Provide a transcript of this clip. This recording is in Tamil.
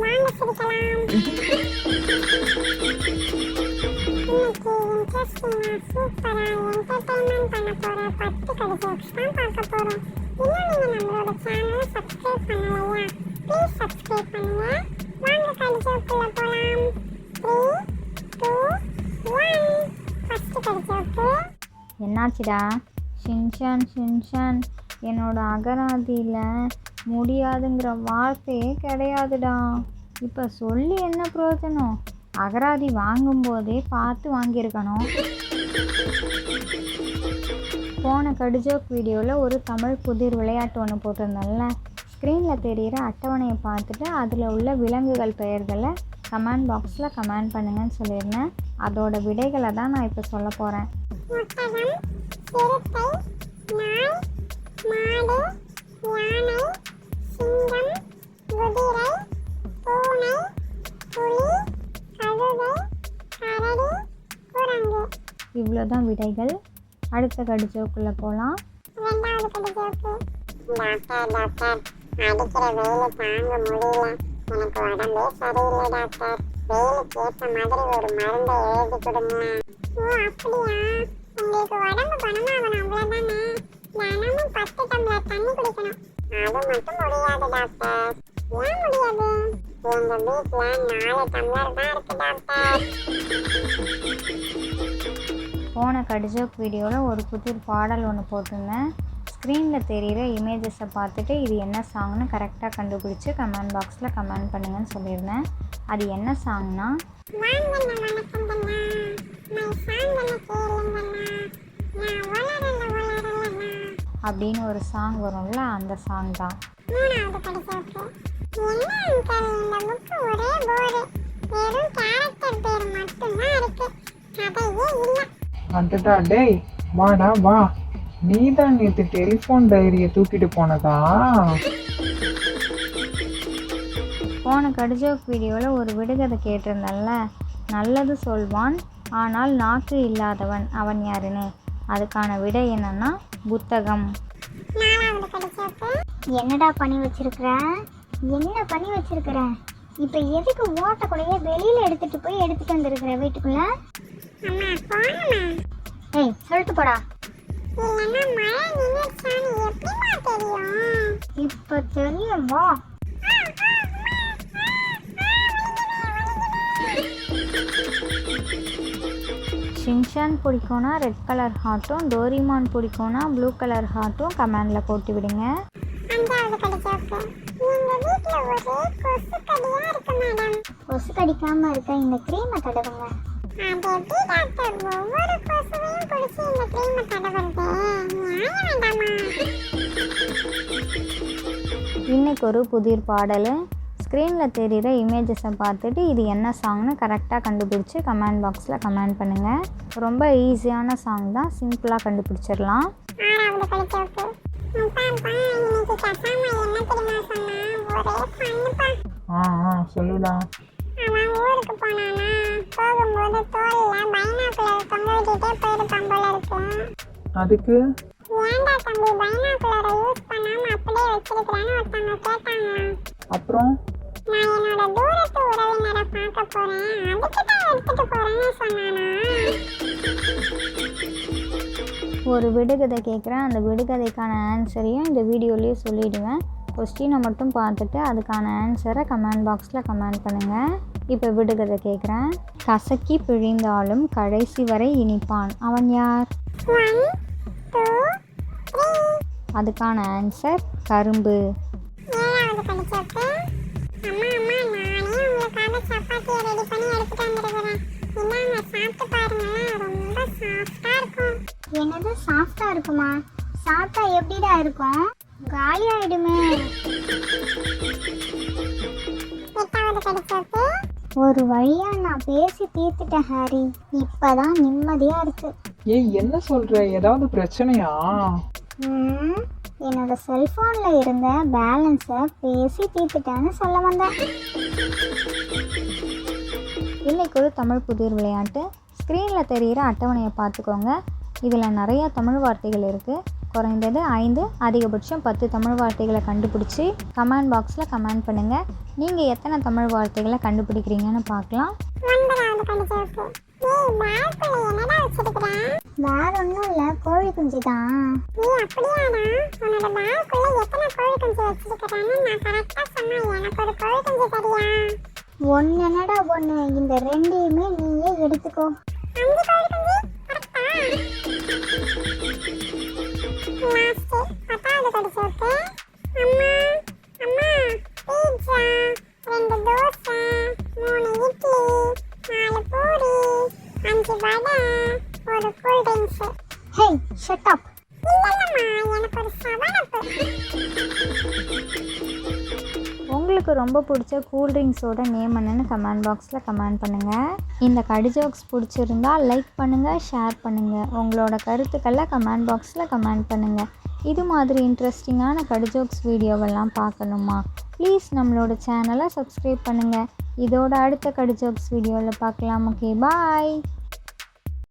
வாங்க சிரிக்கலாம். இன்னைக்கு இன்ட்ரெஸ்டிங்கா சூப்பரா என்டர்டைன்மெண்ட் பண்ண போற 10 கடி ஜோக்ஸ் தான் பார்க்க போறோம். இன்னும் நீங்க நம்மளோட சேனலை சப்ஸ்கிரைப் பண்ணலையா? ப்ளீஸ் சப்ஸ்கிரைப் பண்ணுங்க. வாங்க கடி ஜோக்குள்ள போலாம். 3 2 1 ஃபர்ஸ்ட் கடி ஜோக்கு. என்னாச்சுடா? ஷின்ஷான் என்னோட அகராதியில் முடியாதுங்கிற வார்த்தையே கிடையாதுடா. இப்போ சொல்லி என்ன பிரயோஜனம்? அகராதி வாங்கும்போதே பார்த்து வாங்கியிருக்கணும். போன கடிஜோக் வீடியோவில் ஒரு தமிழ் புதிர் விளையாட்டு ஒன்று போட்டிருந்தேன்ல. ஸ்க்ரீனில் தெரிகிற அட்டவணையை பார்த்துட்டு அதில் உள்ள விலங்குகள் பெயர்களை கமெண்ட் பாக்ஸில் கமெண்ட் பண்ணுங்கன்னு சொல்லியிருந்தேன். அதோட விடைகளை தான் நான் இப்போ சொல்ல போகிறேன். ஒட்டகம், சிறுத்தை, நாய், மாடு, யானை, சிங்கம், குதிரை, பூனை, புலி, கழுதை, கரடி, குரங்கு. இவ்வளோதான் விடைகள். அடுத்த கடிஜோக்குள்ளே போகலாம். ரெண்டாவது கடிஜோக்கு. டாக்டர் அடிக்கிற வெயில தாங்க முடியல, எனக்கு உடம்பே சரியில்லை டாக்டர், வெயிலுக்கு ஏற்ற மாதிரி ஒரு மருந்தை எழுதி கொடுங்களேன். ஓ அப்படியா, உங்களுக்கு உடம்பு குணமாகணும் அவ்வளோதானே. தினமும் 10 டம்ளர் தண்ணி குடிக்கணும். அது மட்டும் முடியாது டாக்டர். ஏன் முடியாது? எங்க வீட்டில் 4 டம்ளர் தான் இருக்கு டாக்டர். போன கடிஜோக் வீடியோவில் ஒரு புதிர் பாடல் ஒன்று போட்டிருந்தேன். ஸ்க்ரீனில் தெரிகிற இமேஜஸை பார்த்துட்டு இது என்ன சாங்னு கரெக்டாக கண்டுபிடிச்சி கமெண்ட் பாக்ஸில் கமெண்ட் பண்ணுங்கன்னு சொல்லியிருந்தேன். அது என்ன சாங்னா, அப்படின்னு ஒரு சாங் வரும்ல, அந்த சாங் தான். அடடா டேய், வாடா வா, நீதான் நேற்று டெலிஃபோன் டைரியை தூக்கிட்டு போனதா? போன கடிஜோக் வீடியோவில் ஒரு விடுகதை கேட்டிருந்தேன்ல. நல்லது சொல்வான் ஆனால் நாக்கு இல்லாதவன் அவன் யாருன்னு. அதுக்கான விடை என்னன்னா புத்தகம். என்னடா பண்ணி வச்சிருக்கிற? என்ன பண்ணி வச்சிருக்கிற? இப்போ எதுக்கு ஓட்டக்குடைய வெளியில எடுத்துட்டு வந்திருக்கிற வீட்டுக்குள்ள? ஏய் சொல்லிட்டு போடா. இப்ப தெரியும் வா. ஷின்ஷான் பிடிக்கும்னா ரெட் கலர் ஹார்ட்டும், டோரிமான் பிடிக்கும்னா ப்ளூ கலர் ஹார்ட்டும் கமெண்டில் போட்டு விடுங்க. கொசு கடிக்காம இருக்க இந்த க்ரீமை தடவுங்க. இன்னைக்கு ஒரு புதிர் பாடல். ஸ்க்ரீனில் தெரிகிற இமேஜஸை பார்த்துட்டு இது என்ன சாங்னு கரெக்டாக கண்டுபிடிச்சி கமெண்ட் பாக்ஸில் கமெண்ட் பண்ணுங்கள். ரொம்ப ஈஸியான சாங் தான், சிம்பிளாக கண்டுபிடிச்சிடலாம். சொல்லுடா. அவன் ஊருக்கு போனானா, போகும்போது தோல்ல பைனாக்குலர் தொங்க விட்டுட்டே போயிருப்பான் போல இருக்கு. அதுக்கு ஏன்டா தம்பி பைனாக்குலரை யூஸ் பண்ணாம அப்படியே வச்சிருக்கிறேன்னு ஒருத்தவங்க கேட்டாங்களாம். அப்புறம் நான் என்னோட தூரத்து உறவினரை பார்க்க போறேன், அதுக்கு தான் எடுத்துட்டு போறேன்னு சொன்னானா. ஒரு விடுகதை கேட்குறேன், அந்த விடுகதைக்கான ஆன்சரையும் இந்த வீடியோலேயே சொல்லிவிடுவேன். கொஸ்டினை மட்டும் பார்த்துட்டு அதுக்கான ஆன்சரை கமெண்ட் பாக்ஸில் கமெண்ட் பண்ணுங்கள். இப்போ விடுகதை கேட்குறேன். கசக்கி பிழிந்தாலும் கடைசி வரை இனிப்பான் அவன் யார்? 1 2 3. அதுக்கான ஆன்சர் கரும்பு. ஏழாவது கடிச்சோக்கு. அம்மா நானே உங்களுக்காக சப்பாத்தியை ரெடி பண்ணி எடுத்துட்டு வந்துருக்கிறேன். இந்தாங்க சாப்பிட்டு பாருங்களேன், ரொம்ப சாஃப்டா இருக்கும். என்னது சாஃப்டா இருக்குமா? சாப்பிட்டா எப்படிடா இருக்கும்? காலி ஆயிடுமே. எட்டாவது கடிச்சோக்கு. ஒரு வழியா நான் பேசி தீர்த்துட்டேன் ஹாரி, இப்பதான் நிம்மதியா இருக்கு. ஏய் என்ன சொல்ற? ஏதாவது பிரச்சனையா? என்னோட செல்போன்ல இருந்த பேலன்ஸை பேசி தீர்த்துட்டேன்னு சொல்ல வந்தேன். இன்னைக்கு ஒரு தமிழ் புதிர் விளையாட்டு. ஸ்க்ரீனில் தெரிகிற அட்டவணையை பார்த்துக்கோங்க. இதில் நிறையா தமிழ் வார்த்தைகள் இருக்குது. குறைந்தது 5 அதிகபட்சம் 10 தமிழ் வார்த்தைகளை கண்டுபிடிச்சி கமெண்ட் பாக்ஸில் கமெண்ட் பண்ணுங்கள். நீங்கள் எத்தனை தமிழ் வார்த்தைகளை கண்டுபிடிக்கிறீங்கன்னு பார்க்கலாம். 9வது கடிஜோக்கு. ஏய் பேக்குள்ள என்னடா வச்சிருக்கற? வேற ஒண்ணும் இல்ல, கோழி குஞ்சு தான். நீ அப்படியாடா? உன்னோட பேக்குள்ள எத்தனை கோழி குஞ்சு வச்சிருக்கறன்னு நான் கரெக்ட்டா சொன்னா எனக்கு ஒரு கோழி குஞ்சு தரியா? ஒன்னு என்னடா ஒன்னு, இந்த ரெண்டையுமே நீயே எடுத்துக்கோ. 5 கோழி குஞ்சு கரெக்ட்டா? லாஸ்ட் 10வது கடிஜோக்கு. அம்மா அம்மா பீட்சா, 2 தோசை, 3 இட்லி, 4 பூரி, 5 வடை, ஒரு கூல் ட்ரிங்க்ஸ். ஹே ஷட் அப். இல்லம்மா, எனக்கு ஒரு 7 உங்களுக்கு ரொம்ப பிடிச்ச கூல்ட்ரிங்க்ஸோட நேம் என்னன்னு கமெண்ட் பாக்ஸில் கமெண்ட் பண்ணுங்கள். இந்த கடி ஜோக்ஸ் பிடிச்சிருந்தா லைக் பண்ணுங்கள், ஷேர் பண்ணுங்கள். உங்களோட கருத்துக்களை கமெண்ட் பாக்ஸில் கமெண்ட் பண்ணுங்கள். இது மாதிரி இன்ட்ரெஸ்டிங்கான கடி ஜோக்ஸ் வீடியோவெல்லாம் பார்க்கணுமா? ப்ளீஸ் நம்மளோட சேனலை சப்ஸ்கிரைப் பண்ணுங்கள். இதோட அடுத்த கடி ஜோக்ஸ் வீடியோவில் பார்க்கலாம். ஓகே, பாய்.